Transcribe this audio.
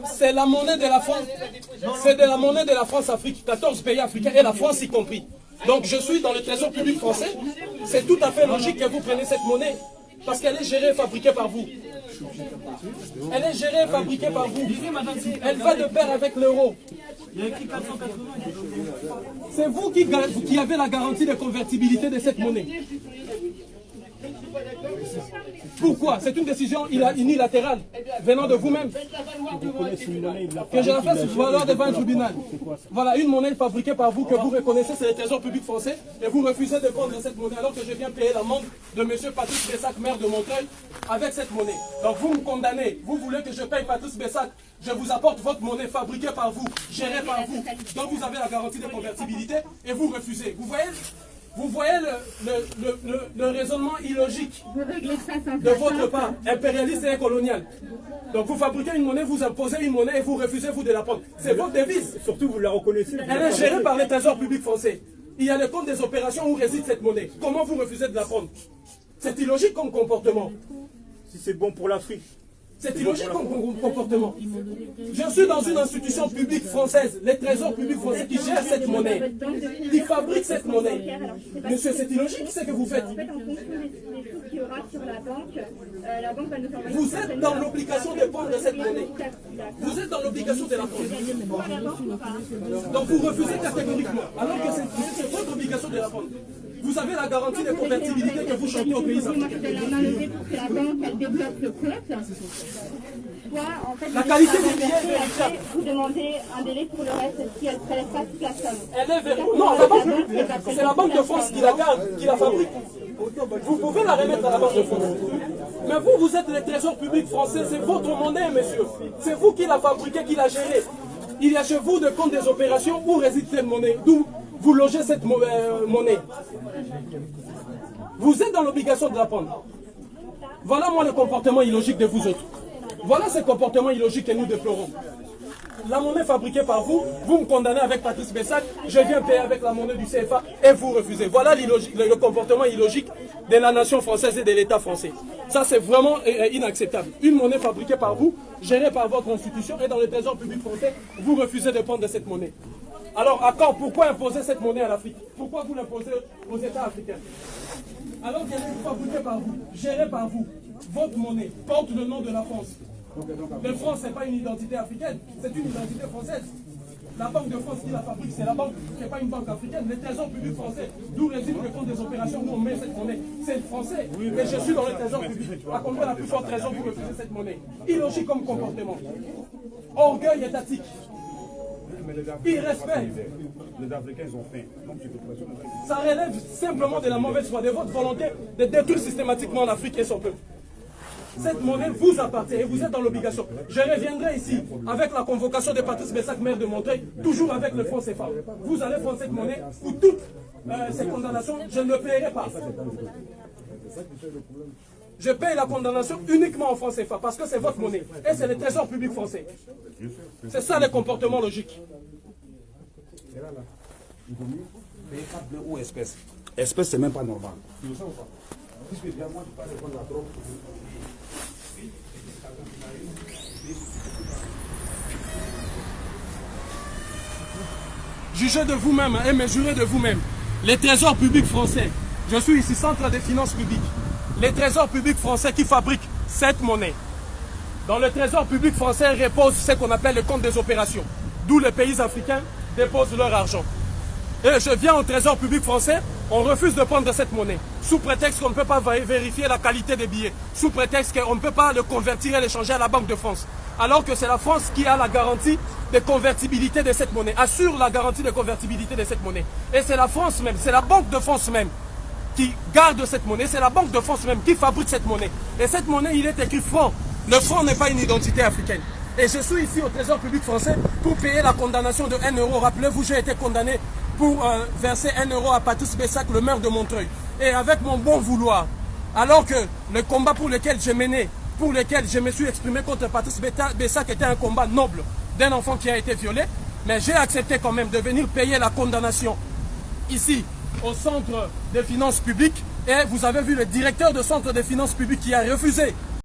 C'est la monnaie de la France. C'est de la monnaie de la France-Afrique, 14 pays africains et la France y compris. Donc je suis dans le trésor public français. C'est tout à fait logique que vous preniez cette monnaie parce qu'elle est gérée et fabriquée par vous. Elle est gérée et fabriquée par vous. Elle va de pair avec l'euro. C'est vous qui avez la garantie de convertibilité de cette monnaie. Pourquoi? C'est une décision unilatérale venant de vous-même. Que je la fasse valoir devant un tribunal. Voilà, une monnaie fabriquée par vous que vous reconnaissez, c'est le trésor public français, et vous refusez de prendre cette monnaie alors que je viens payer l'amende de M. Patrice Bessac, maire de Montreuil, avec cette monnaie. Donc vous me condamnez, vous voulez que je paye Patrice Bessac, je vous apporte votre monnaie fabriquée par vous, gérée par vous, donc vous avez la garantie de convertibilité, et vous refusez. Vous voyez le raisonnement illogique de votre part, impérialiste et colonial. Donc vous fabriquez une monnaie, vous imposez une monnaie et vous refusez vous de la prendre. C'est votre devise. Surtout vous la reconnaissez. Elle est gérée par le trésor public français. Il y a le compte des opérations où réside cette monnaie. Comment vous refusez de la prendre? C'est illogique comme comportement. Si c'est bon pour l'Afrique. C'est illogique comme comportement. Je suis dans une institution publique française, les trésors publics français qui gèrent cette monnaie, qui fabriquent cette monnaie. Monsieur, c'est illogique ce que vous faites. Vous êtes dans l'obligation de prendre cette monnaie. Vous êtes dans l'obligation de la prendre. Donc vous refusez catégoriquement, alors que c'est votre obligation de la prendre. Vous avez la garantie de convertibilité que vous chantez au pays africain. La qualité des billets est véritable. Vous demandez un délai pour le reste si elle ne prélève pas toute la somme. Elle est véritable. Non, c'est la Banque de France qui la garde, qui la fabrique. Vous pouvez la remettre à la Banque de France. Mais vous êtes le trésor public français, c'est votre monnaie, monsieur. C'est vous qui la fabriquez, qui la gérez. Il y a chez vous de compte des opérations où réside cette monnaie, d'où vous logez cette monnaie. Vous êtes dans l'obligation de la prendre. Voilà moi le comportement illogique de vous autres. Voilà ce comportement illogique que nous déplorons. La monnaie fabriquée par vous, vous me condamnez avec Patrice Bessac, je viens payer avec la monnaie du CFA et vous refusez. Voilà le comportement illogique de la nation française et de l'État français. Ça c'est vraiment inacceptable. Une monnaie fabriquée par vous, gérée par votre institution et dans le trésor public français, vous refusez de prendre cette monnaie. Alors, pourquoi imposer cette monnaie à l'Afrique? Pourquoi vous l'imposez aux États africains? Alors qu'elle est fabriquée par vous, gérée par vous, votre monnaie porte le nom de la France. La France, ce n'est pas une identité africaine, c'est une identité française. La Banque de France qui la fabrique, c'est la banque, ce n'est pas une banque africaine. Le trésor public français, d'où réside le compte des opérations où on met cette monnaie, c'est français. Mais je suis dans le trésor public. À combien la plus forte raison vous refusez cette monnaie? Illogique comme comportement. Orgueil étatique. Irrespect. Les Africains, ils ont faim. Ça relève simplement de la mauvaise foi, de votre volonté de détruire systématiquement l'Afrique et son peuple. Cette monnaie vous appartient et vous êtes dans l'obligation. Je reviendrai ici avec la convocation de Patrice Bessac, maire de Montreuil, toujours avec le franc CFA. Vous allez prendre cette monnaie pour toutes ces condamnations, je ne le paierai pas. Je paye la condamnation uniquement en franc CFA parce que c'est votre monnaie et c'est le trésor public français. C'est ça le comportement logique. Ou espèce. Espèce, c'est même pas normal. Jugez de vous-même et mesurez de vous-même. Les trésors publics français. Je suis ici, centre des finances publiques. Les trésors publics français qui fabriquent cette monnaie. Dans le trésor public français repose ce qu'on appelle le compte des opérations, d'où les pays africains déposent leur argent. Et je viens au trésor public français, on refuse de prendre cette monnaie, sous prétexte qu'on ne peut pas vérifier la qualité des billets, sous prétexte qu'on ne peut pas le convertir et l'échanger à la Banque de France. Alors que c'est la France qui a la garantie de convertibilité de cette monnaie, assure la garantie de convertibilité de cette monnaie. Et c'est la France même, c'est la Banque de France même qui garde cette monnaie, c'est la Banque de France même qui fabrique cette monnaie. Et cette monnaie, il est écrit franc. Le franc n'est pas une identité africaine. Et je suis ici au trésor public français pour payer la condamnation de 1 euro. Rappelez-vous, j'ai été condamné pour verser 1 euro à Patrice Bessac, le maire de Montreuil. Et avec mon bon vouloir, alors que le combat pour lequel j'ai mené, pour lequel je me suis exprimé contre Patrice Bessac était un combat noble d'un enfant qui a été violé, mais j'ai accepté quand même de venir payer la condamnation ici au centre des finances publiques. Et vous avez vu le directeur du centre des finances publiques qui a refusé